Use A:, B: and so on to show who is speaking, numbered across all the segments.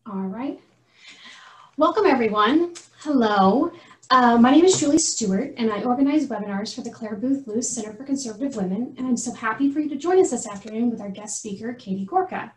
A: All right. Welcome, everyone. Hello. My name is Julie Stewart, and I organize webinars for the Claire Booth Luce Center for Conservative Women, and I'm so happy for you to join us this afternoon with our guest speaker, Katie Gorka.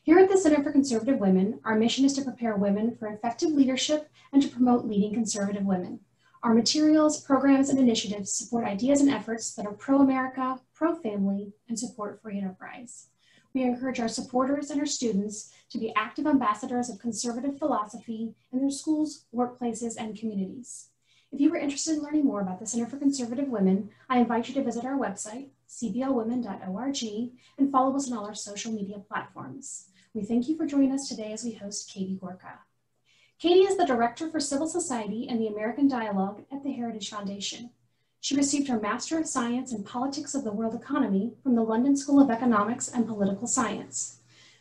A: Here at the Center for Conservative Women, our mission is to prepare women for effective leadership and to promote leading conservative women. Our materials, programs, and initiatives support ideas and efforts that are pro-America, pro-family, and support free enterprise. We encourage our supporters and our students to be active ambassadors of conservative philosophy in their schools, workplaces, and communities. If you are interested in learning more about the Center for Conservative Women, I invite you to visit our website, cblwomen.org, and follow us on all our social media platforms. We thank you for joining us today as we host Katie Gorka. Katie is the Director for Civil Society and the American Dialogue at the Heritage Foundation. She received her Master of Science in Politics of the World Economy from the London School of Economics and Political Science.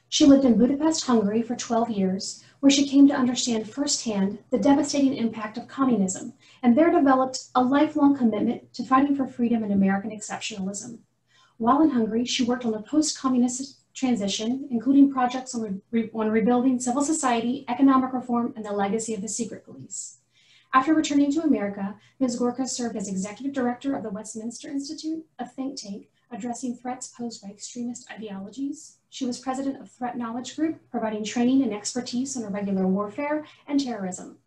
A: She lived in Budapest, Hungary for 12 years, where she came to understand firsthand the devastating impact of communism, and there developed a lifelong commitment to fighting for freedom and American exceptionalism. While in Hungary, she worked on a post-communist transition, including projects on rebuilding civil society, economic reform, and the legacy of the secret police. After returning to America, Ms. Gorka served as Executive Director of the Westminster Institute, a think tank addressing threats posed by extremist ideologies. She was President of Threat Knowledge Group, providing training and expertise on irregular warfare and terrorism.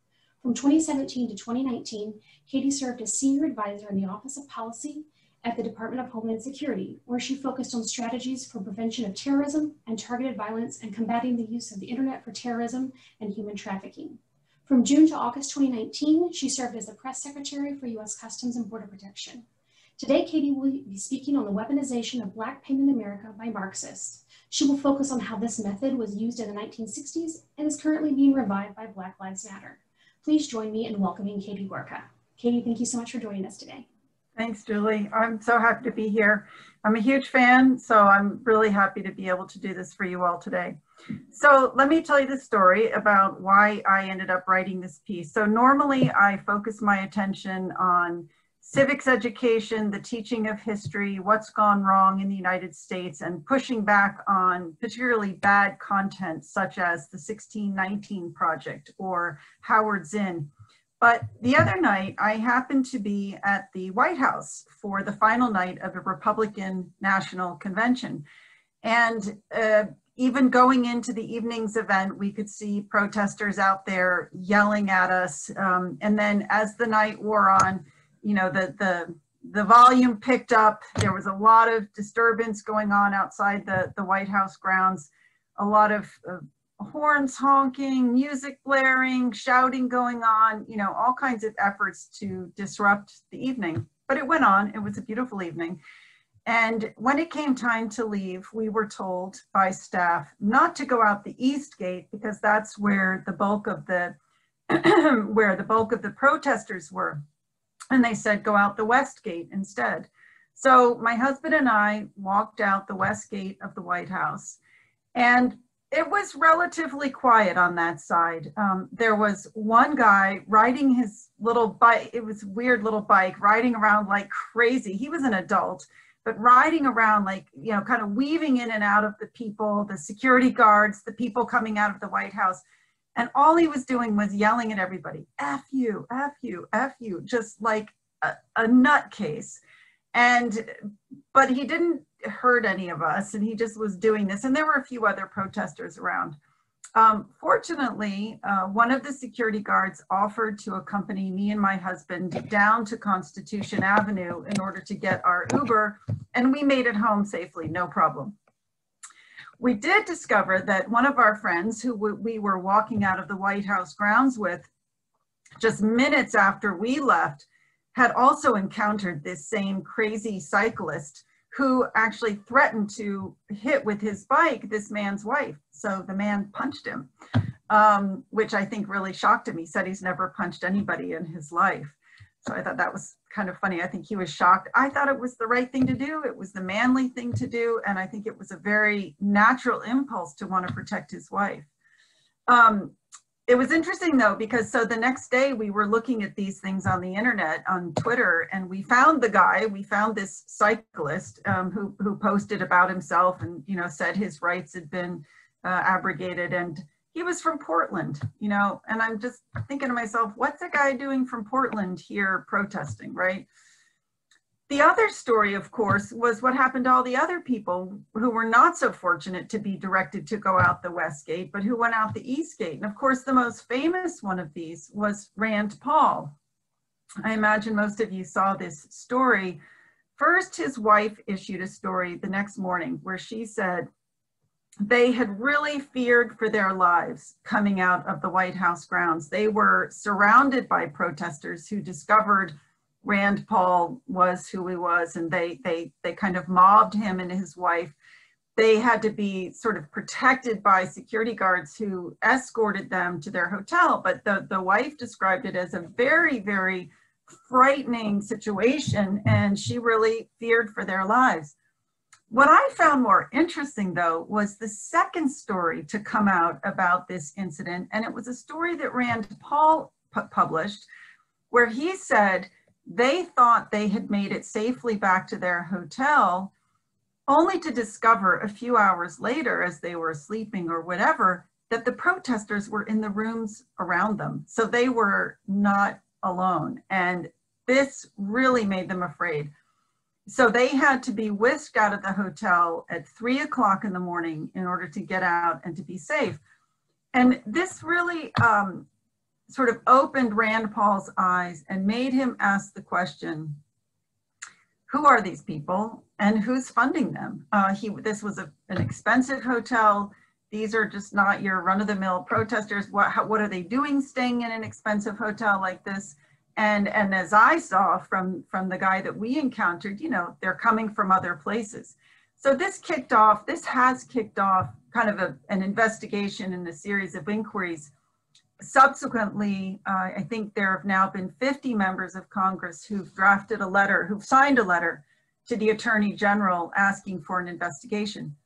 A: From 2017 to 2019, Katie served as Senior Advisor in the Office of Policy at the Department of Homeland Security, where she focused on strategies for prevention of terrorism and targeted violence and combating the use of the internet for terrorism and human trafficking. From June to August 2019, she served as the Press Secretary for U.S. Customs and Border Protection. Today, Katie will be speaking on the weaponization of Black pain in America by Marxists. She will focus on how this method was used in the 1960s and is currently being revived by Black Lives Matter. Please join me in welcoming Katie Gorka. Katie, thank you so much for joining us today.
B: Thanks, Julie. I'm so happy to be here. I'm a huge fan, so I'm really happy to be able to do this for you all today. So let me tell you the story about why I ended up writing this piece. So normally I focus my attention on civics education, the teaching of history, what's gone wrong in the United States, and pushing back on particularly bad content such as the 1619 Project or Howard Zinn. But the other night, I happened to be at the White House for the final night of a Republican National Convention. And even going into the evening's event, we could see protesters out there yelling at us. And then as the night wore on, you know, the volume picked up. There was a lot of disturbance going on outside the White House grounds, a lot of horns honking, music blaring, shouting going on, you know, all kinds of efforts to disrupt the evening. But it went on. It was a beautiful evening. And when it came time to leave, we were told by staff not to go out the East Gate because that's where the bulk of the protesters were. And they said, go out the West Gate instead. So my husband and I walked out the West Gate of the White House, and it was relatively quiet on that side. There was one guy riding his little bike. It was a weird little bike, riding around like crazy. He was an adult, but riding around like, you know, kind of weaving in and out of the people, the security guards, the people coming out of the White House. And all he was doing was yelling at everybody, F you, F you, F you, just like a nutcase. But he didn't hurt any of us, and he just was doing this. And there were a few other protesters around. Fortunately, one of the security guards offered to accompany me and my husband down to Constitution Avenue in order to get our Uber, and we made it home safely, no problem. We did discover that one of our friends who we were walking out of the White House grounds with just minutes after we left had also encountered this same crazy cyclist who actually threatened to hit with his bike this man's wife. So the man punched him, which I think really shocked him. He said he's never punched anybody in his life. So I thought that was kind of funny. I think he was shocked. I thought it was the right thing to do. It was the manly thing to do. And I think it was a very natural impulse to want to protect his wife. It was interesting though, because so the next day we were looking at these things on the internet, on Twitter, and we found the guy, we found this cyclist who posted about himself and, you know, said his rights had been abrogated. And he was from Portland, you know, and I'm just thinking to myself, what's a guy doing from Portland here protesting, right? The other story, of course, was what happened to all the other people who were not so fortunate to be directed to go out the West Gate, but who went out the East Gate. And of course, the most famous one of these was Rand Paul. I imagine most of you saw this story. First, his wife issued a story the next morning where she said they had really feared for their lives coming out of the White House grounds. They were surrounded by protesters who discovered Rand Paul was who he was, and they kind of mobbed him and his wife. They had to be sort of protected by security guards who escorted them to their hotel. But the wife described it as a very, very frightening situation, and she really feared for their lives. What I found more interesting, though, was the second story to come out about this incident, and it was a story that Rand Paul published, where he said they thought they had made it safely back to their hotel, only to discover a few hours later, as they were sleeping or whatever, that the protesters were in the rooms around them. So they were not alone. And this really made them afraid. So they had to be whisked out of the hotel at 3 o'clock in the morning in order to get out and to be safe. And this really sort of opened Rand Paul's eyes and made him ask the question, who are these people and who's funding them? This was an expensive hotel. These are just not your run-of-the-mill protesters. What are they doing staying in an expensive hotel like this? And as I saw from the guy that we encountered, you know, they're coming from other places. So this has kicked off kind of an investigation and a series of inquiries. Subsequently, I think there have now been 50 members of Congress who've signed a letter to the Attorney General asking for an investigation.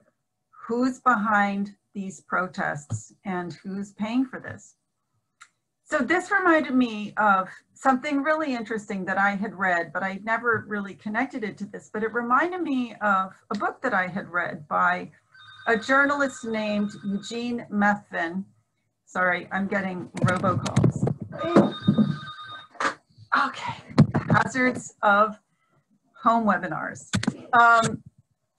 B: Who's behind these protests and who's paying for this? So this reminded me of something really interesting that I had read, but I never really connected it to this, but it reminded me of a book that I had read by a journalist named Eugene Methvin. Sorry, I'm getting robocalls. Okay, hazards of home webinars.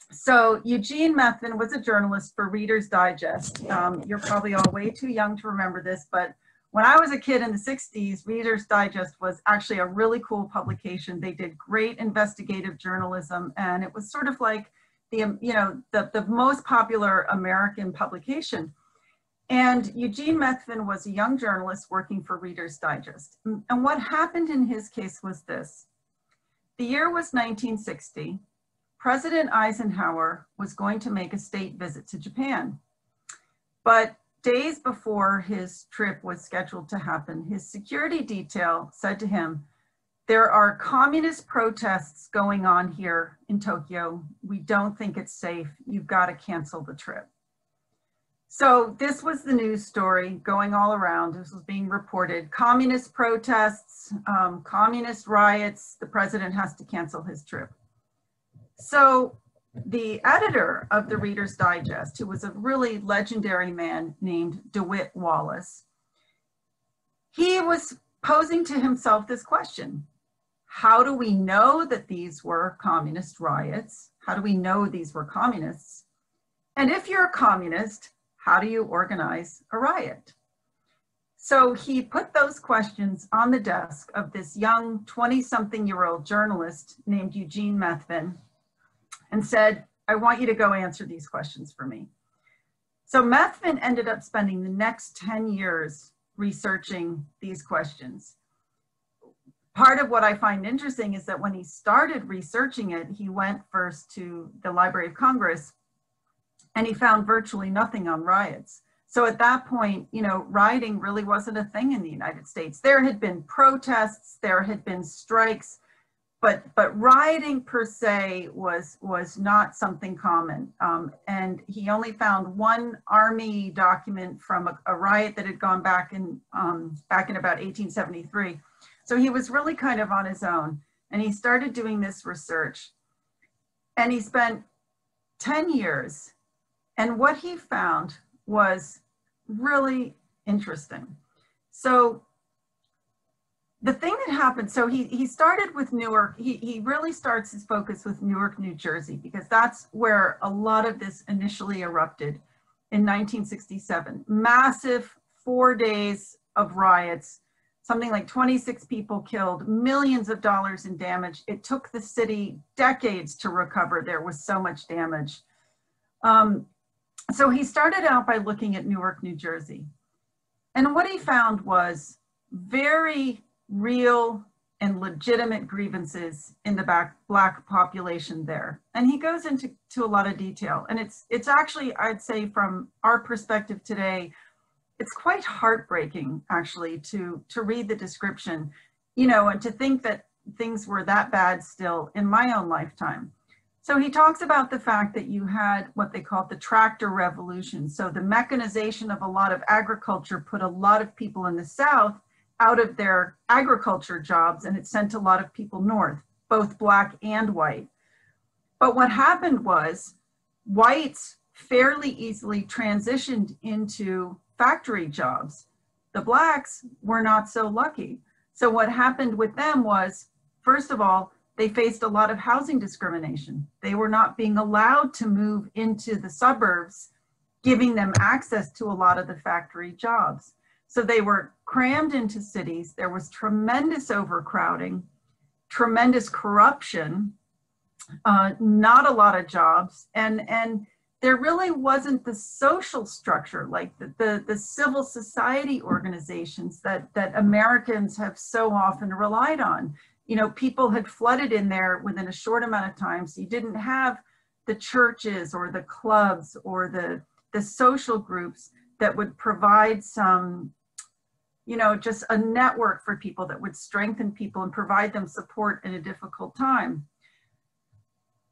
B: So Eugene Methvin was a journalist for Reader's Digest. You're probably all way too young to remember this, but when I was a kid in the 60s, Reader's Digest was actually a really cool publication. They did great investigative journalism, and it was sort of like the most popular American publication. And Eugene Methvin was a young journalist working for Reader's Digest. And what happened in his case was this. The year was 1960. President Eisenhower was going to make a state visit to Japan. But days before his trip was scheduled to happen, his security detail said to him, "There are communist protests going on here in Tokyo. We don't think it's safe. You've got to cancel the trip." So this was the news story going all around. This was being reported. Communist protests, communist riots, the president has to cancel his trip. So the editor of the Reader's Digest, who was a really legendary man named DeWitt Wallace, he was posing to himself this question: how do we know that these were communist riots? How do we know these were communists? And if you're a communist, how do you organize a riot? So he put those questions on the desk of this young 20-something-year-old journalist named Eugene Methvin and said, "I want you to go answer these questions for me." So Methvin ended up spending the next 10 years researching these questions. Part of what I find interesting is that when he started researching it, he went first to the Library of Congress and he found virtually nothing on riots. So at that point, you know, rioting really wasn't a thing in the United States. There had been protests, there had been strikes, but rioting per se was not something common. And he only found one army document from a riot that had gone back in about 1873. So he was really kind of on his own, and he started doing this research. And he spent 10 years, and what he found was really interesting. So the thing that happened, so he started with Newark. He really starts his focus with Newark, New Jersey, because that's where a lot of this initially erupted in 1967. Massive 4 days of riots, something like 26 people killed, millions of dollars in damage. It took the city decades to recover. There was so much damage. So he started out by looking at Newark, New Jersey. And what he found was very real and legitimate grievances in the Black population there. And he goes into a lot of detail. And it's actually, I'd say from our perspective today, it's quite heartbreaking actually to read the description, you know, and to think that things were that bad still in my own lifetime. So he talks about the fact that you had what they called the tractor revolution. So the mechanization of a lot of agriculture put a lot of people in the South out of their agriculture jobs, and it sent a lot of people north, both Black and white. But what happened was whites fairly easily transitioned into factory jobs. The Blacks were not so lucky. So what happened with them was, first of all, they faced a lot of housing discrimination. They were not being allowed to move into the suburbs, giving them access to a lot of the factory jobs. So they were crammed into cities. There was tremendous overcrowding, tremendous corruption, not a lot of jobs, and there really wasn't the social structure, like the civil society organizations that Americans have so often relied on. You know, people had flooded in there within a short amount of time, so you didn't have the churches or the clubs or the social groups that would provide some, you know, just a network for people that would strengthen people and provide them support in a difficult time.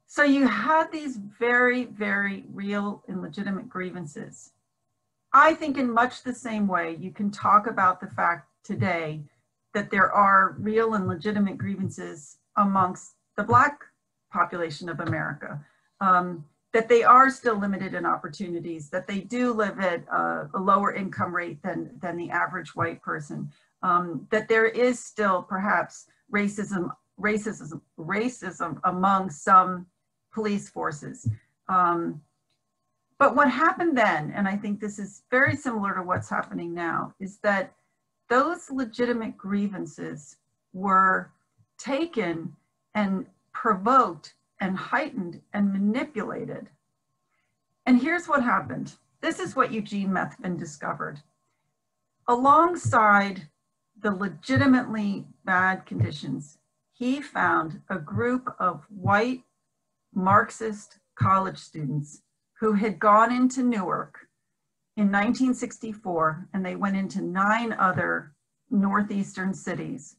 B: So you had these very, very real and legitimate grievances. I think in much the same way, you can talk about the fact today that there are real and legitimate grievances amongst the Black population of America, that they are still limited in opportunities, that they do live at a lower income rate than the average white person, that there is still perhaps racism among some police forces. But what happened then, and I think this is very similar to what's happening now, is that those legitimate grievances were taken and provoked and heightened and manipulated. And here's what happened. This is what Eugene Methvin discovered. Alongside the legitimately bad conditions, he found a group of white Marxist college students who had gone into Newark in 1964, and they went into 9 other northeastern cities,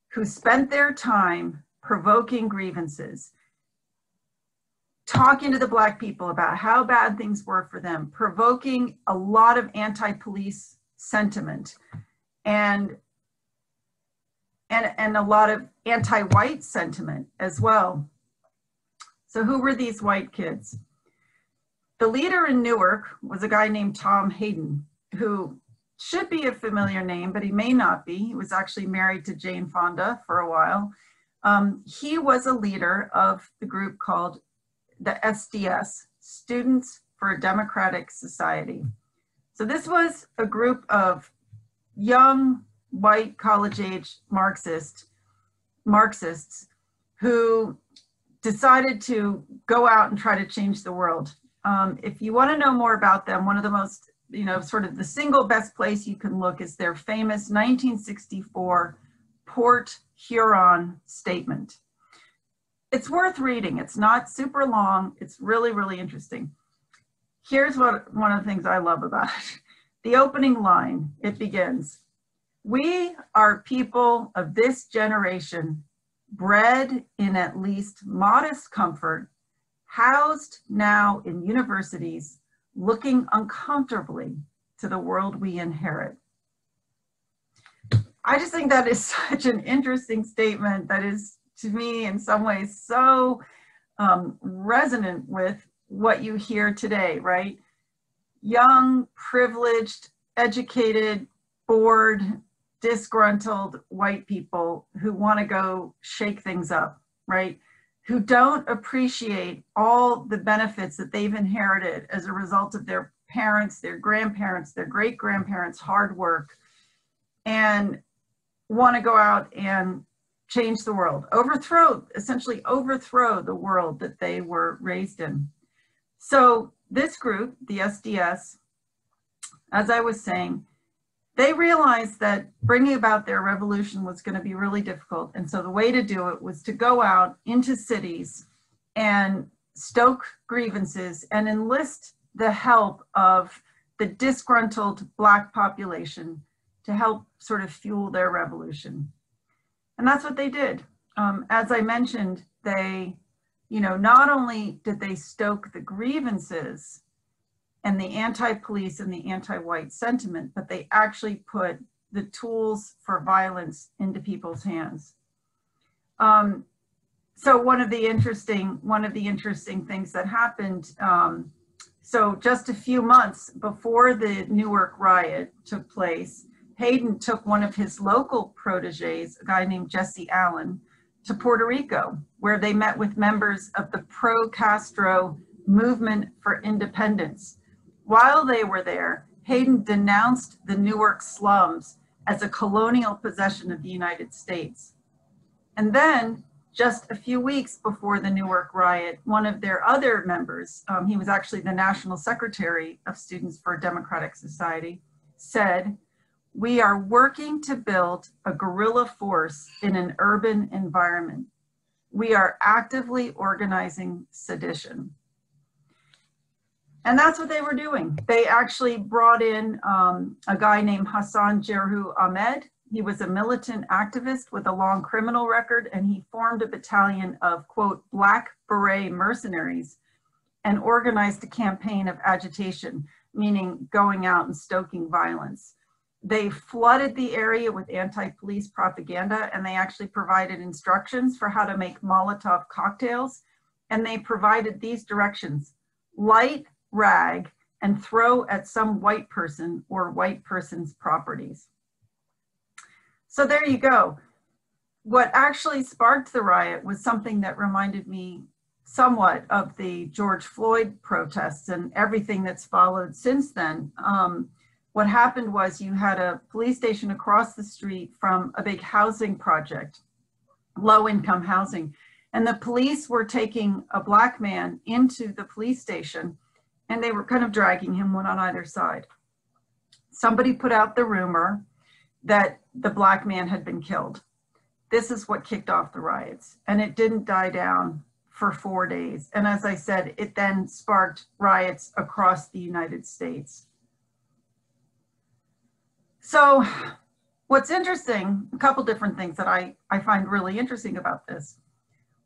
B: who spent their time provoking grievances, talking to the Black people about how bad things were for them, provoking a lot of anti-police sentiment and a lot of anti-white sentiment as well. So who were these white kids? The leader in Newark was a guy named Tom Hayden, who should be a familiar name, but he may not be. He was actually married to Jane Fonda for a while. He was a leader of the group called the SDS, Students for a Democratic Society. So this was a group of young, white, college-age Marxists who decided to go out and try to change the world. If you want to know more about them, one of the most, sort of the single best place you can look is their famous 1964 Port Huron statement. It's worth reading. It's not super long. It's really, really interesting. Here's one of the things I love about it. The opening line, it begins, "We are people of this generation, bred in at least modest comfort, housed now in universities, looking uncomfortably to the world we inherit." I just think that is such an interesting statement that is, to me, in some ways so resonant with what you hear today, right? young, privileged, educated, bored, disgruntled white people who want to go shake things up, right? Who don't appreciate all the benefits that they've inherited as a result of their parents, their grandparents, their great-grandparents' hard work, and want to go out and change the world, essentially overthrow the world that they were raised in. So this group, the SDS, as I was saying, they realized that bringing about their revolution was going to be really difficult. And so the way to do it was to go out into cities and stoke grievances and enlist the help of the disgruntled Black population to help sort of fuel their revolution. And that's what they did. As I mentioned, they, not only did they stoke the grievances and the anti-police and the anti-white sentiment, but they actually put the tools for violence into people's hands. So one of the interesting things that happened, so just a few months before the Newark riot took place, Hayden took one of his local proteges, a guy named Jesse Allen, to Puerto Rico, where they met with members of the pro-Castro movement for independence. While they were there, Hayden denounced the Newark slums as a colonial possession of the United States. And then, just a few weeks before the Newark riot, one of their other members, he was actually the National Secretary of Students for a Democratic Society, said, "We are working to build a guerrilla force in an urban environment. We are actively organizing sedition." And that's what they were doing. They actually brought in a guy named Hassan Jerhu Ahmed. He was a militant activist with a long criminal record, and he formed a battalion of, quote, Black Beret mercenaries and organized a campaign of agitation, meaning going out and stoking violence. They flooded the area with anti-police propaganda, and they actually provided instructions for how to make Molotov cocktails. And they provided these directions: light rag and throw at some white person or white person's properties. So there you go. What actually sparked the riot was something that reminded me somewhat of the George Floyd protests and everything that's followed since then. What happened was you had a police station across the street from a big housing project, low-income housing, and the police were taking a Black man into the police station, and they were kind of dragging him, one on either side. Somebody put out the rumor that the Black man had been killed. This is what kicked off the riots, and it didn't die down for 4 days. And as I said, it then sparked riots across the United States. So what's interesting, a couple different things that I find really interesting about this.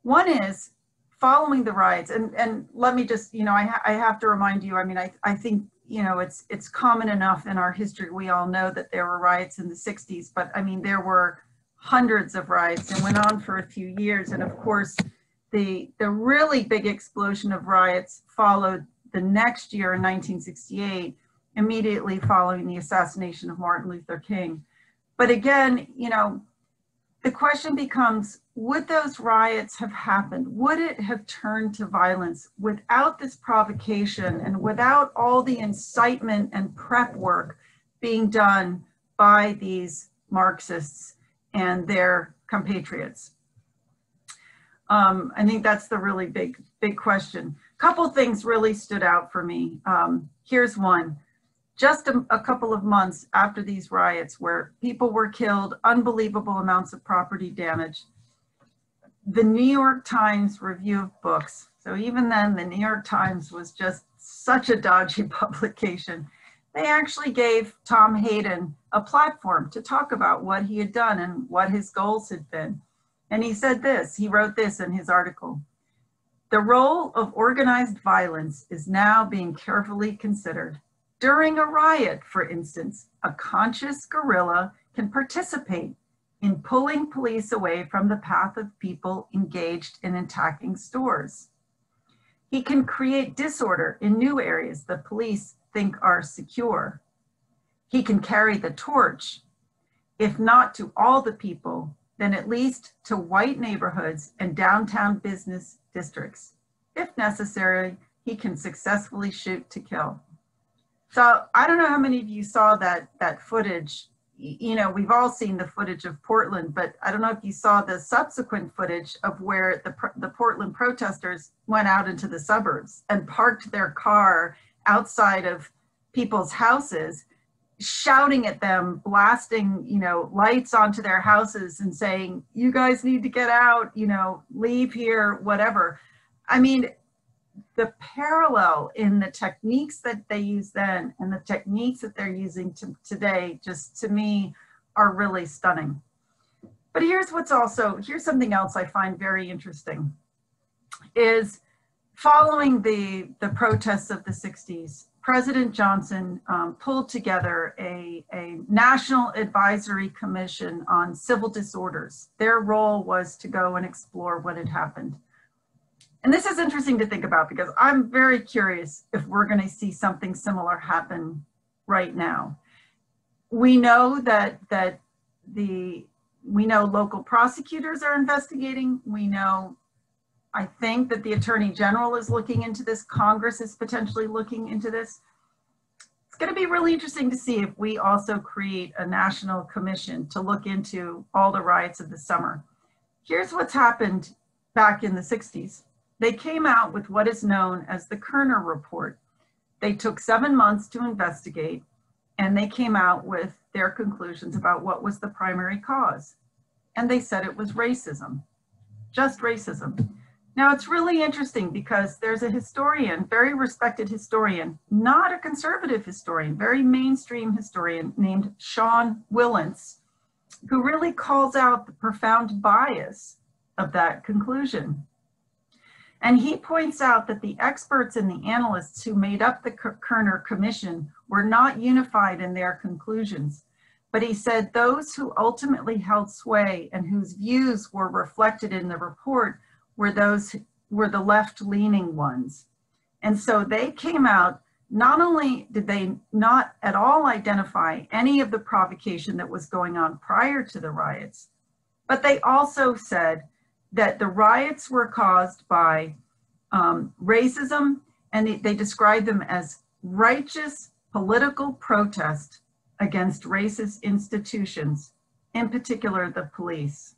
B: One is following the riots, and let me just, I have to remind you, I think, it's common enough in our history, we all know that there were riots in the 60s, but there were hundreds of riots and went on for a few years. And of course, the really big explosion of riots followed the next year in 1968, immediately following the assassination of Martin Luther King. But again, the question becomes, would those riots have happened? Would it have turned to violence without this provocation and without all the incitement and prep work being done by these Marxists and their compatriots? I think that's the really big question. A couple things really stood out for me. Here's one. Just a couple of months after these riots where people were killed, unbelievable amounts of property damage, the New York Times review of books, so even then the New York Times was just such a dodgy publication, they actually gave Tom Hayden a platform to talk about what he had done and what his goals had been. And he said this, he wrote this in his article: "The role of organized violence is now being carefully considered. During a riot, for instance, a conscious guerrilla can participate in pulling police away from the path of people engaged in attacking stores. He can create disorder in new areas the police think are secure. He can carry the torch, if not to all the people, then at least to white neighborhoods and downtown business districts. If necessary, he can successfully shoot to kill. So I don't know how many of you saw that footage. You know, we've all seen the footage of Portland, but I don't know if you saw the subsequent footage of where the Portland protesters went out into the suburbs and parked their car outside of people's houses, shouting at them, blasting, you know, lights onto their houses and saying, you guys need to get out, you know, leave here, whatever. I mean, the parallel in the techniques that they used then and the techniques that they're using today, just to me, are really stunning. But here's something else I find very interesting, is following the protests of the 60s, President Johnson pulled together a National Advisory Commission on Civil Disorders. Their role was to go and explore what had happened. And this is interesting to think about because I'm very curious if we're going to see something similar happen right now. We know that we know local prosecutors are investigating. We know, I think, that the Attorney General is looking into this. Congress is potentially looking into this. It's going to be really interesting to see if we also create a national commission to look into all the riots of the summer. Here's what's happened back in the 60s. They came out with what is known as the Kerner Report. They took 7 months to investigate, and they came out with their conclusions about what was the primary cause. And they said it was racism, just racism. Now, it's really interesting because there's a historian, very respected historian, not a conservative historian, very mainstream historian named Sean Willents, who really calls out the profound bias of that conclusion. And he points out that the experts and the analysts who made up the Kerner Commission were not unified in their conclusions. But he said those who ultimately held sway and whose views were reflected in the report were the left-leaning ones. And so they came out, not only did they not at all identify any of the provocation that was going on prior to the riots, but they also said that the riots were caused by racism, and they described them as righteous political protest against racist institutions, in particular the police.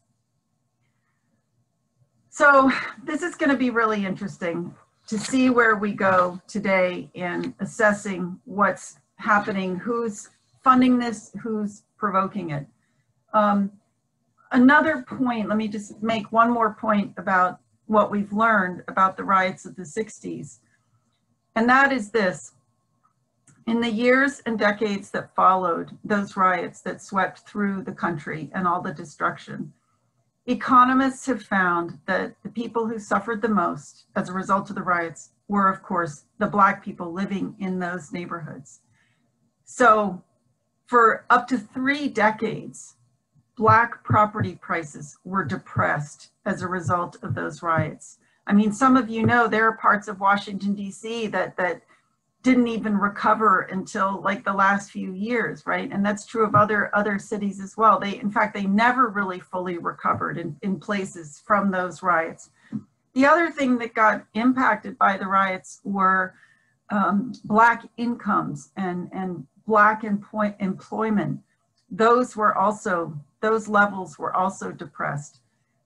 B: So this is going to be really interesting to see where we go today in assessing what's happening, who's funding this, who's provoking it. Another point, let me just make one more point about what we've learned about the riots of the 60s. And that is this: in the years and decades that followed those riots that swept through the country and all the destruction, economists have found that the people who suffered the most as a result of the riots were, of course, the Black people living in those neighborhoods. So for up to 3 decades, Black property prices were depressed as a result of those riots. I mean, some of you know there are parts of Washington, D.C. that didn't even recover until like the last few years, right? And that's true of other cities as well. In fact, they never really fully recovered in places from those riots. The other thing that got impacted by the riots were Black incomes and Black employment. Those levels were also depressed.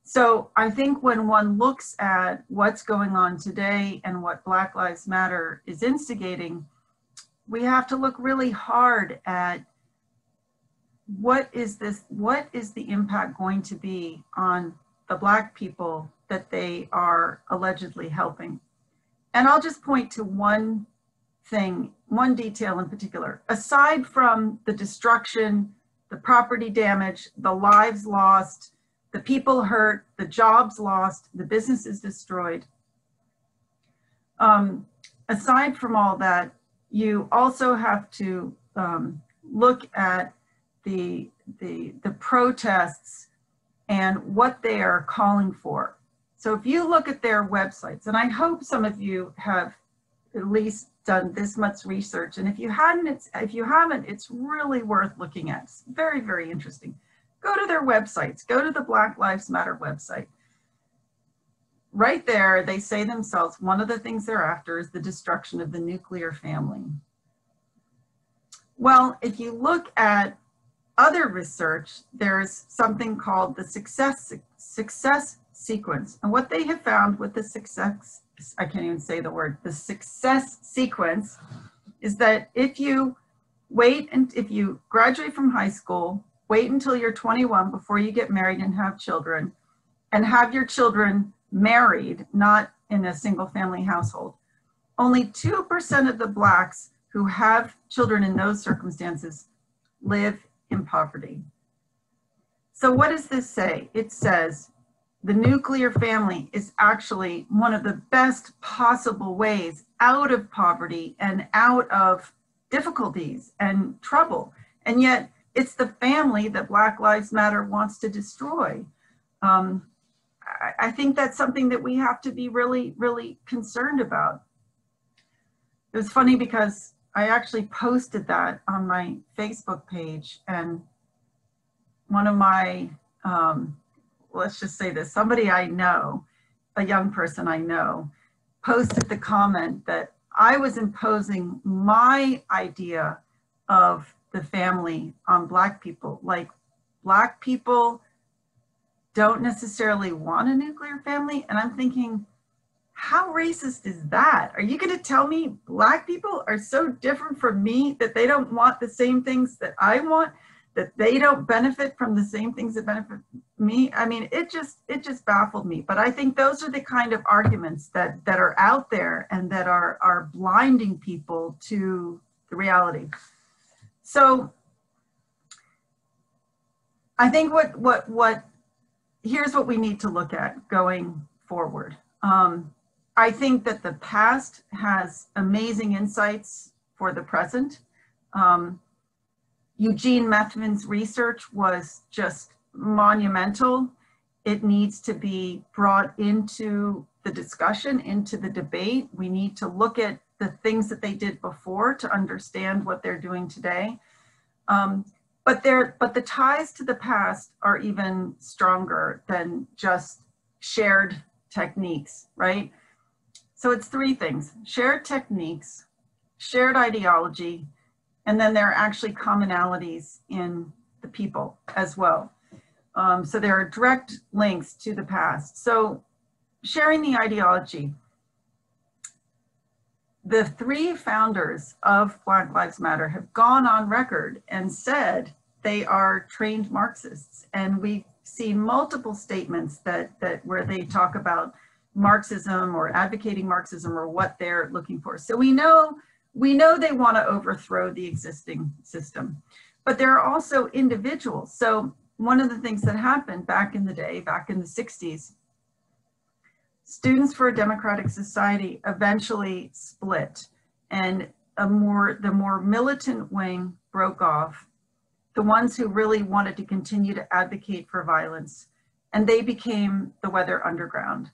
B: So I think when one looks at what's going on today and what Black Lives Matter is instigating, we have to look really hard at what is the impact going to be on the Black people that they are allegedly helping. And I'll just point to one thing, one detail in particular. Aside from the destruction, the property damage, the lives lost, the people hurt, the jobs lost, the businesses destroyed. Aside from all that, you also have to look at the protests and what they are calling for. So if you look at their websites, and I hope some of you have at least done this much research. And if you haven't, it's really worth looking at. It's very, very interesting. Go to their websites, go to the Black Lives Matter website. Right there, they say themselves, one of the things they're after is the destruction of the nuclear family. Well, if you look at other research, there's something called the success sequence. And what they have found with the success, I can't even say the word, the success sequence, is that if you wait and if you graduate from high school, wait until you're 21 before you get married and have children, and have your children married, not in a single family household. Only 2% of the Blacks who have children in those circumstances live in poverty. So what does this say? It says the nuclear family is actually one of the best possible ways out of poverty and out of difficulties and trouble. And yet it's the family that Black Lives Matter wants to destroy. I think that's something that we have to be really, really concerned about. It was funny because I actually posted that on my Facebook page, and one of my, let's just say this, somebody I know, a young person I know, posted the comment that I was imposing my idea of the family on Black people. Like, Black people don't necessarily want a nuclear family. And I'm thinking, how racist is that? Are you going to tell me Black people are so different from me that they don't want the same things that I want, that they don't benefit from the same things that benefit me? I mean, it just baffled me. But I think those are the kind of arguments that are out there and that are blinding people to the reality. So I think here's what we need to look at going forward. I think that the past has amazing insights for the present. Eugene Methman's research was just monumental. It needs to be brought into the discussion, into the debate. We need to look at the things that they did before to understand what they're doing today. But the ties to the past are even stronger than just shared techniques, right? So it's three things: shared techniques, shared ideology, and then there are actually commonalities in the people as well. So there are direct links to the past. So sharing the ideology. The three founders of Black Lives Matter have gone on record and said they are trained Marxists. And we've seen multiple statements where they talk about Marxism or advocating Marxism or what they're looking for. So we know they want to overthrow the existing system, but there are also individuals. So one of the things that happened back in the day, back in the 60s, Students for a Democratic Society eventually split, and the more militant wing broke off, the ones who really wanted to continue to advocate for violence, and they became the Weather Underground.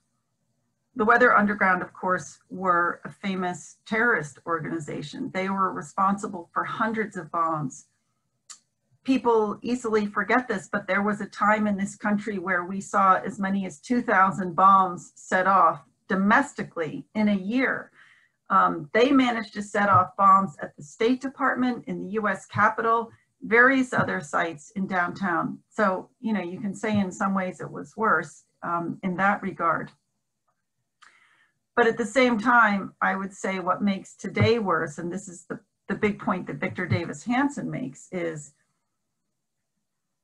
B: The Weather Underground, of course, were a famous terrorist organization. They were responsible for hundreds of bombs. People easily forget this, but there was a time in this country where we saw as many as 2,000 bombs set off domestically in a year. They managed to set off bombs at the State Department, in the US Capitol, various other sites in downtown. So, you know, you can say in some ways it was worse in that regard. But at the same time, I would say what makes today worse, and this is the big point that Victor Davis Hanson makes, is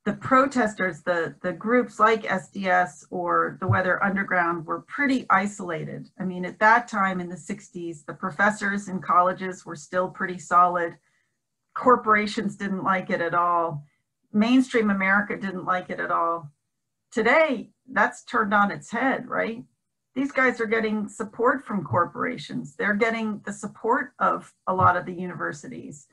B: the protesters, the groups like SDS or the Weather Underground were pretty isolated. I mean, at that time in the 60s, the professors in colleges were still pretty solid. Corporations didn't like it at all. Mainstream America didn't like it at all. Today, that's turned on its head, right? These guys are getting support from corporations. They're getting the support of a lot of the universities.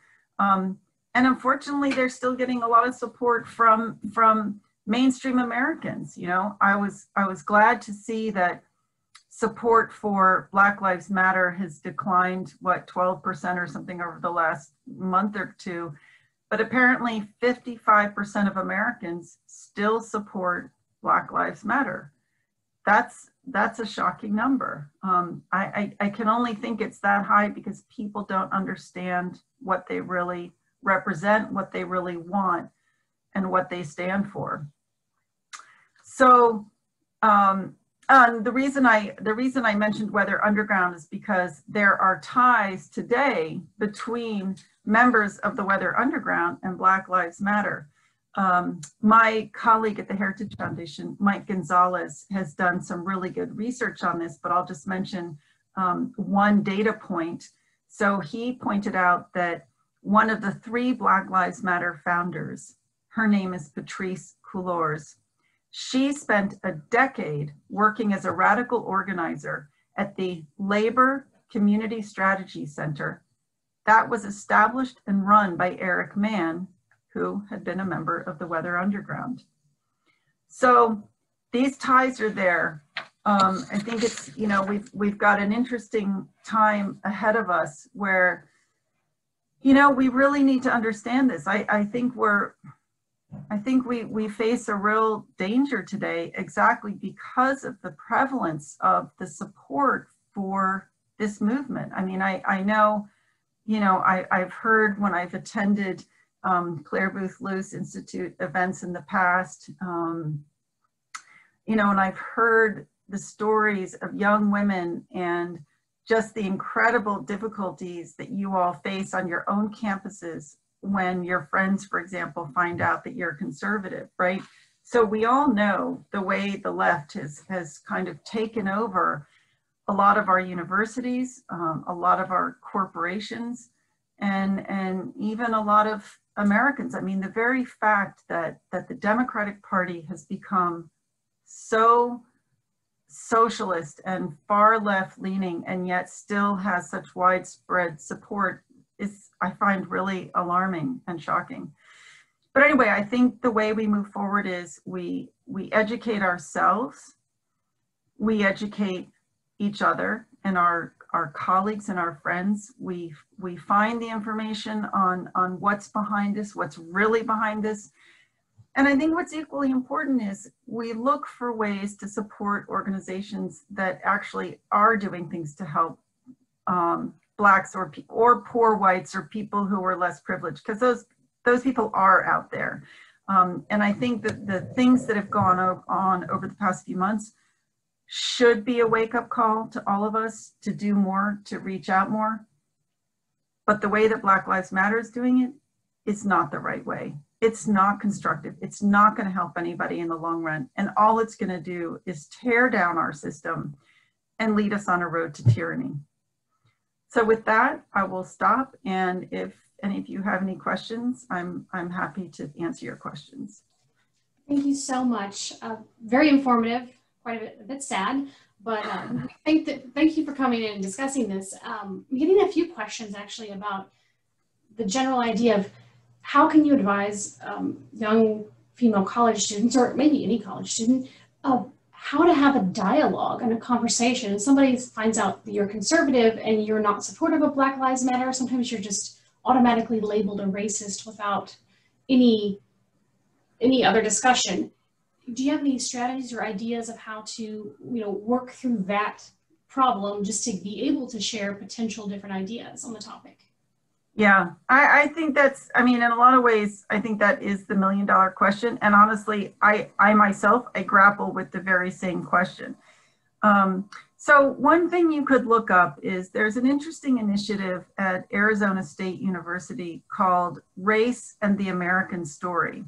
B: And unfortunately, they're still getting a lot of support from mainstream Americans. You know, I was glad to see that support for Black Lives Matter has declined, what, 12% or something over the last month or two. But apparently 55% of Americans still support Black Lives Matter. That's a shocking number. I can only think it's that high because people don't understand what they really represent, what they really want, and what they stand for. So the reason I mentioned Weather Underground is because there are ties today between members of the Weather Underground and Black Lives Matter. My colleague at the Heritage Foundation, Mike Gonzalez, has done some really good research on this, but I'll just mention one data point. So he pointed out that one of the 3 Black Lives Matter founders, her name is Patrisse Cullors. She spent a decade working as a radical organizer at the Labor Community Strategy Center that was established and run by Eric Mann, who had been a member of the Weather Underground. So these ties are there. I think it's, you know, we've got an interesting time ahead of us where, you know, we really need to understand this. I think we face a real danger today exactly because of the prevalence of the support for this movement. I mean, I know, you know, I've heard when I've attended Clare Boothe Luce Institute events in the past, you know, and I've heard the stories of young women and just the incredible difficulties that you all face on your own campuses when your friends, for example, find out that you're conservative, right? So we all know the way the left has kind of taken over a lot of our universities, a lot of our corporations, and even a lot of Americans. I mean, the very fact that the Democratic Party has become so socialist and far left leaning and yet still has such widespread support is, I find, really alarming and shocking. But anyway, I think the way we move forward is we educate ourselves, we educate each other and our colleagues and our friends. We find the information on what's behind this, what's really behind this. And I think what's equally important is we look for ways to support organizations that actually are doing things to help Blacks or poor whites or people who are less privileged, because those people are out there. And I think that the things that have gone on over the past few months should be a wake-up call to all of us to do more, to reach out more. But the way that Black Lives Matter is doing it is not the right way. It's not constructive. It's not going to help anybody in the long run. And all it's going to do is tear down our system and lead us on a road to tyranny. So with that, I will stop. And if any of you have any questions, I'm happy to answer your questions.
A: Thank you so much. Very informative, quite a bit sad, but thank you for coming in and discussing this. I'm getting a few questions actually about the general idea of how can you advise young female college students, or maybe any college student, of how to have a dialogue and a conversation. If somebody finds out that you're conservative and you're not supportive of Black Lives Matter, sometimes you're just automatically labeled a racist without any other discussion. Do you have any strategies or ideas of how to, work through that problem just to be able to share potential different ideas on the topic?
B: Yeah, I think that's, in a lot of ways, I think that is the $1 million question. And honestly, I myself grapple with the very same question. So one thing you could look up is there's an interesting initiative at Arizona State University called Race and the American Story.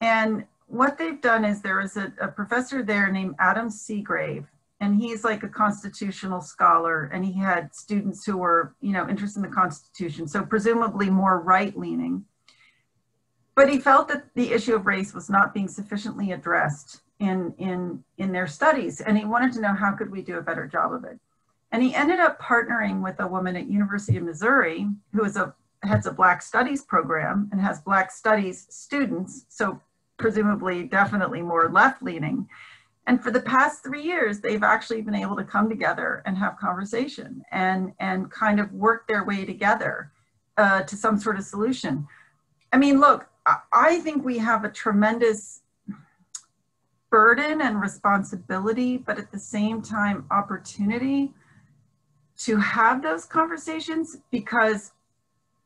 B: And what they've done is there is a professor there named Adam Seagrave, and he's like a constitutional scholar, and he had students who were, interested in the Constitution, so presumably more right-leaning. But he felt that the issue of race was not being sufficiently addressed in their studies, and he wanted to know how could we do a better job of it. And he ended up partnering with a woman at University of Missouri who heads a Black Studies program and has Black Studies students, so presumably definitely more left-leaning. And for the past 3 years, they've actually been able to come together and have conversation and kind of work their way together to some sort of solution. I mean, look, I think we have a tremendous burden and responsibility, but at the same time, opportunity to have those conversations, because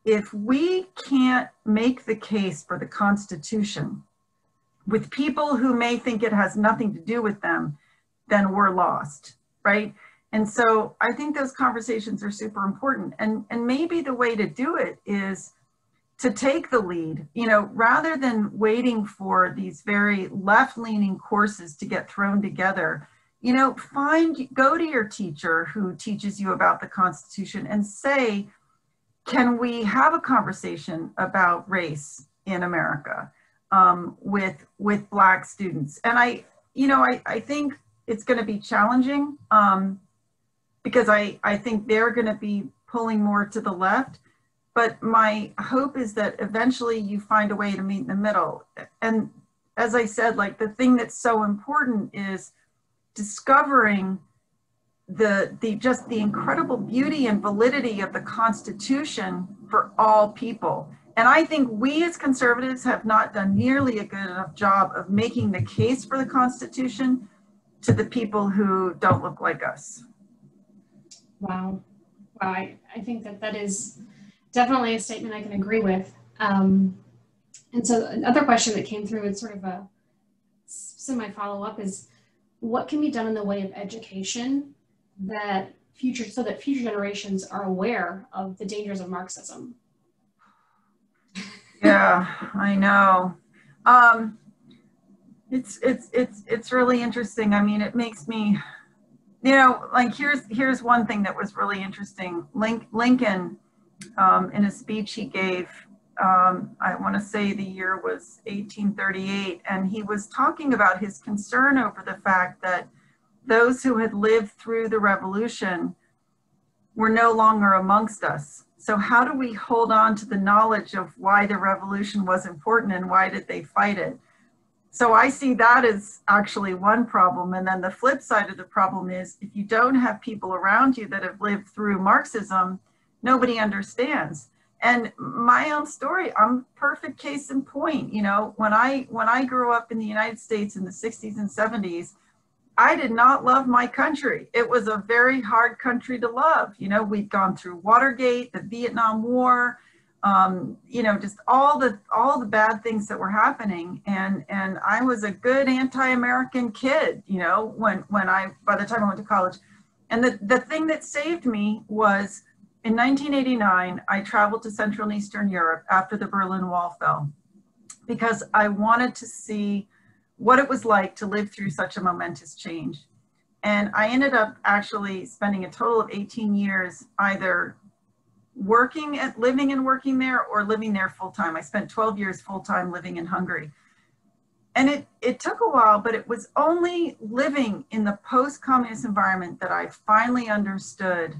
B: if we can't make the case for the Constitution with people who may think it has nothing to do with them, then we're lost, right? And so I think those conversations are super important. And maybe the way to do it is to take the lead, you know, rather than waiting for these very left-leaning courses to get thrown together. You know, go to your teacher who teaches you about the Constitution and say, can we have a conversation about race in America with Black students? And I think it's going to be challenging because I think they're going to be pulling more to the left. But my hope is that eventually you find a way to meet in the middle. And as I said, like, the thing that's so important is discovering the incredible beauty and validity of the Constitution for all people. And I think we as conservatives have not done nearly a good enough job of making the case for the Constitution to the people who don't look like us.
A: Wow. Wow. I think that is definitely a statement I can agree with. And so another question that came through, it's sort of a semi follow-up, is what can be done in the way of education that future generations are aware of the dangers of Marxism?
B: Yeah, I know. It's really interesting. I mean, it makes me, you know, like, here's one thing that was really interesting. Lincoln, in a speech he gave, I want to say the year was 1838, and he was talking about his concern over the fact that those who had lived through the revolution were no longer amongst us. So how do we hold on to the knowledge of why the revolution was important and why did they fight it? So I see that as actually one problem. And then the flip side of the problem is, if you don't have people around you that have lived through Marxism, nobody understands. And my own story, I'm a perfect case in point. You know, when I grew up in the United States in the 60s and 70s, I did not love my country. It was a very hard country to love. You know, we'd gone through Watergate, the Vietnam War, you know, just all the bad things that were happening. And I was a good anti-American kid, you know, by the time I went to college. And the thing that saved me was, in 1989, I traveled to Central and Eastern Europe after the Berlin Wall fell, because I wanted to see what it was like to live through such a momentous change. And I ended up actually spending a total of 18 years either living and working there, or living there full time. I spent 12 years full time living in Hungary. And it took a while, but it was only living in the post-communist environment that I finally understood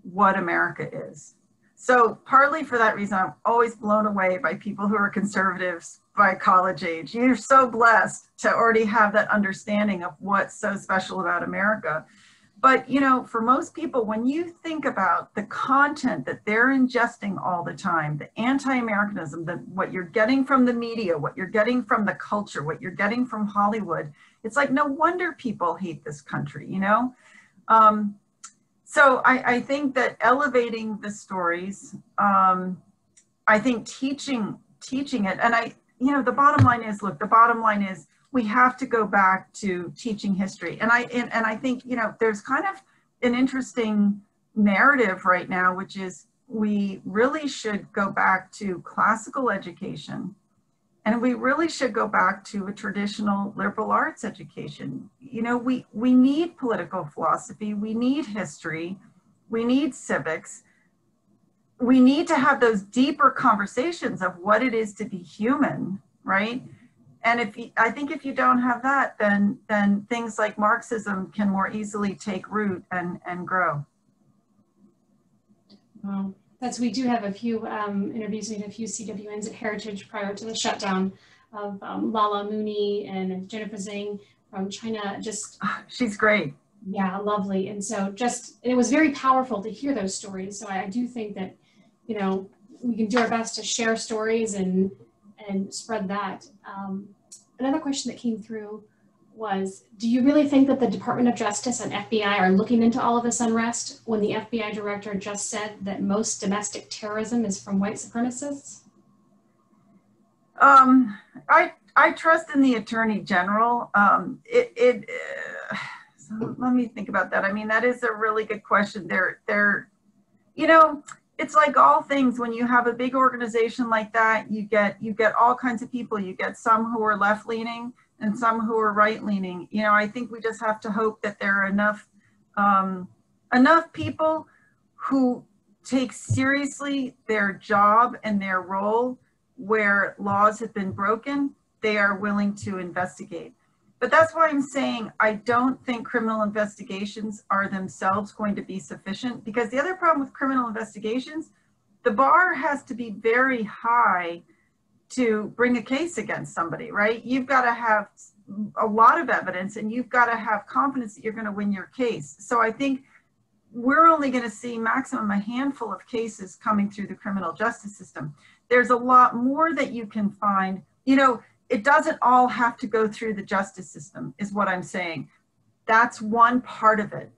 B: what America is. So partly for that reason, I'm always blown away by people who are conservatives by college age. You're so blessed to already have that understanding of what's so special about America. But, you know, for most people, when you think about the content that they're ingesting all the time, the anti-Americanism, what you're getting from the media, what you're getting from the culture, what you're getting from Hollywood, it's like, no wonder people hate this country, you know? So I think that elevating the stories, I think teaching it, and you know, the bottom line is, we have to go back to teaching history. And I think, you know, there's kind of an interesting narrative right now, which is we really should go back to classical education, and we really should go back to a traditional liberal arts education. You know, we need political philosophy, we need history, we need civics. We need to have those deeper conversations of what it is to be human, right? And I think if you don't have that, then things like Marxism can more easily take root and grow.
A: Wow. We do have a few interviews. We had a few CWNs at Heritage prior to the shutdown of Lala Mooney and Jennifer Zhang. from China. Just,
B: She's great.
A: yeah, lovely. And so it was very powerful to hear those stories. So I do think that, you know, we can do our best to share stories and spread that. Another question that came through was, do you really think that the Department of Justice and FBI are looking into all of this unrest when the FBI director just said that most domestic terrorism is from white supremacists?
B: I trust in the Attorney General. So let me think about that. I mean, that is a really good question. You know, it's like all things. When you have a big organization like that, you get all kinds of people. You get some who are left leaning and some who are right leaning. You know, I think we just have to hope that there are enough people who take seriously their job and their role where laws have been broken. They are willing to investigate. But that's why I'm saying I don't think criminal investigations are themselves going to be sufficient, because the other problem with criminal investigations, the bar has to be very high to bring a case against somebody, right? You've got to have a lot of evidence and you've got to have confidence that you're going to win your case. So I think we're only going to see maximum a handful of cases coming through the criminal justice system. There's a lot more that you can find. You know, it doesn't all have to go through the justice system, is what I'm saying. That's one part of it.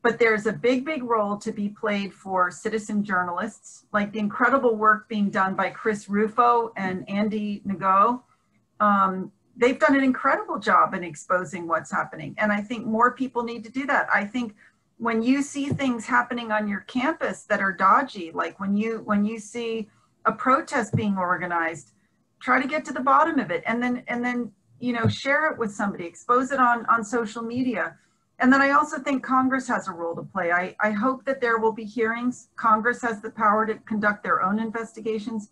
B: But there's a big, big role to be played for citizen journalists, like the incredible work being done by Chris Rufo and Andy Ngo. They've done an incredible job in exposing what's happening. And I think more people need to do that. I think when you see things happening on your campus that are dodgy, like when you see a protest being organized, try to get to the bottom of it, and then you know, share it with somebody, expose it on social media. And then I also think Congress has a role to play. I hope that there will be hearings. Congress has the power to conduct their own investigations.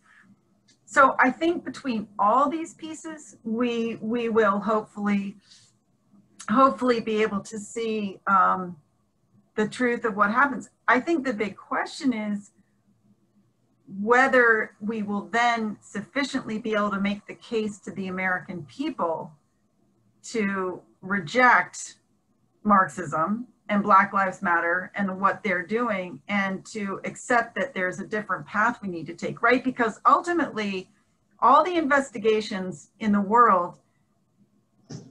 B: So I think between all these pieces, we will hopefully be able to see the truth of what happens. I think the big question is whether we will then sufficiently be able to make the case to the American people to reject Marxism and Black Lives Matter and what they're doing, and to accept that there's a different path we need to take, right? Because ultimately, all the investigations in the world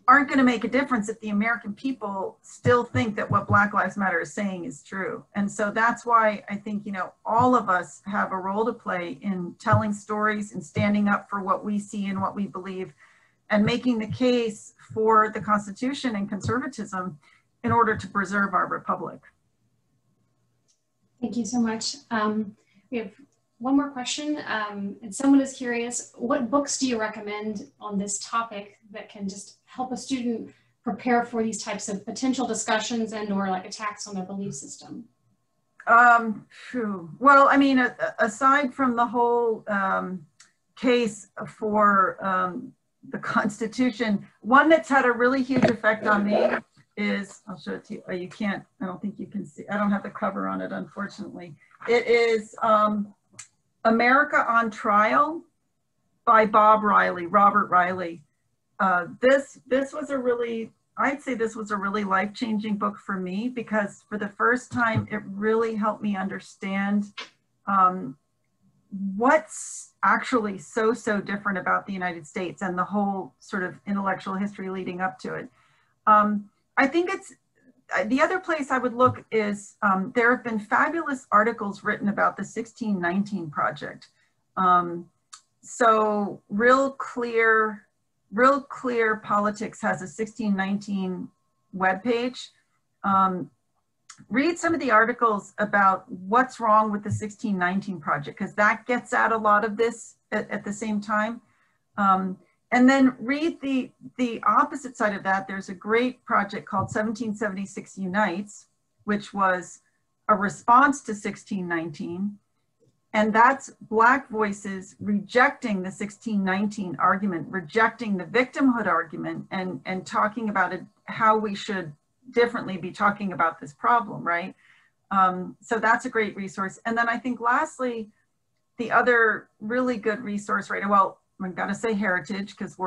B: aren't going to make a difference if the American people still think that what Black Lives Matter is saying is true. And so that's why I think, you know, all of us have a role to play in telling stories and standing up for what we see and what we believe, and making the case for the Constitution and conservatism in order to preserve our republic.
A: Thank you so much. We have one more question, and someone is curious, what books do you recommend on this topic that can just help a student prepare for these types of potential discussions and or like attacks on their belief system?
B: Well, I mean, aside from the whole case for the Constitution, one that's had a really huge effect on me is, I'll show it to you. Oh, you can't, I don't think you can see, I don't have the cover on it, unfortunately. It is America on Trial by Robert Riley. This was a really, I'd say this was a really life-changing book for me, because for the first time, it really helped me understand what's actually so different about the United States and the whole sort of intellectual history leading up to it. I think it's, the other place I would look is, there have been fabulous articles written about the 1619 Project. So Real Clear Politics has a 1619 webpage. Read some of the articles about what's wrong with the 1619 Project, because that gets at a lot of this at the same time. And then read the opposite side of that. There's a great project called 1776 Unites, which was a response to 1619. And that's Black voices rejecting the 1619 argument, rejecting the victimhood argument, and talking about it, how we should differently be talking about this problem, right? So that's a great resource. And then I think lastly, the other really good resource, right? Well, I've got to say heritage, because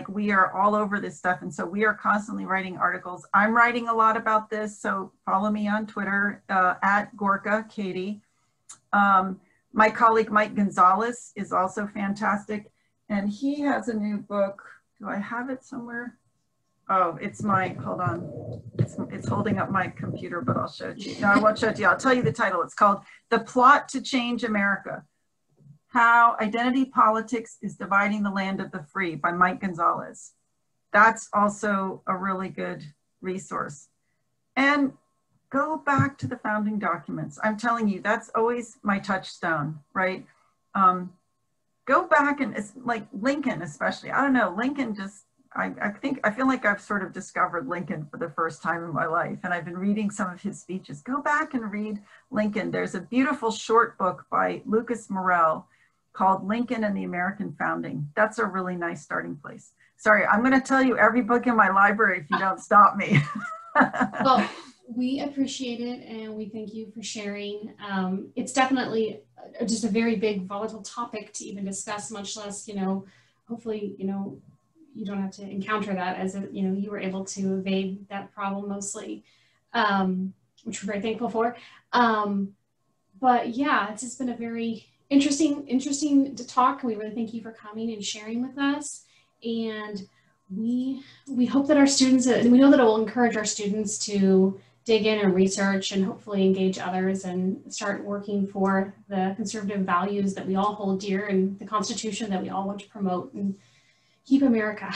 B: we are all over this stuff. And so we are constantly writing articles. I'm writing a lot about this. So follow me on Twitter at Gorka, Katie. My colleague, Mike Gonzalez, is also fantastic. And he has a new book. Do I have it somewhere? Oh, hold on. It's holding up my computer, but I'll show it to you. No, I won't show it to you. I'll tell you the title. It's called The Plot to Change America: How Identity Politics is Dividing the Land of the Free by Mike Gonzalez. That's also a really good resource. And go back to the founding documents. I'm telling you, that's always my touchstone, right? Go back, and it's like Lincoln especially. I don't know, Lincoln just, I feel like I've sort of discovered Lincoln for the first time in my life, and I've been reading some of his speeches. Go back and read Lincoln. There's a beautiful short book by Lucas Morel called Lincoln and the American Founding. That's a really nice starting place. Sorry, I'm going to tell you every book in my library if you don't stop me.
A: Well, we appreciate it, and we thank you for sharing. It's definitely just a very big, volatile topic to even discuss, much less, hopefully, you don't have to encounter that, as you were able to evade that problem mostly, which we're very thankful for. But yeah, it's just been a very interesting to talk. We really thank you for coming and sharing with us. And we hope that our students, and we know that it will encourage our students to dig in and research and hopefully engage others and start working for the conservative values that we all hold dear and the Constitution that we all want to promote and keep America.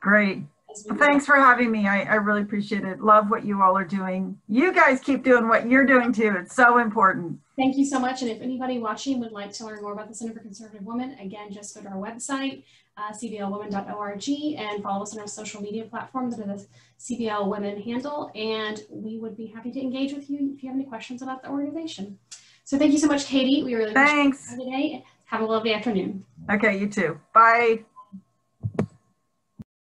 B: Great. Well, thanks for having me. I really appreciate it. Love what you all are doing. You guys keep doing what you're doing too. It's so important.
A: Thank you so much. And if anybody watching would like to learn more about the Center for Conservative Women, again, just go to our website, cblwomen.org, and follow us on our social media platforms under the CBL Women handle. And we would be happy to engage with you if you have any questions about the organization. So thank you so much, Katie. We really appreciate you today. Have a lovely afternoon.
B: Okay, you too. Bye.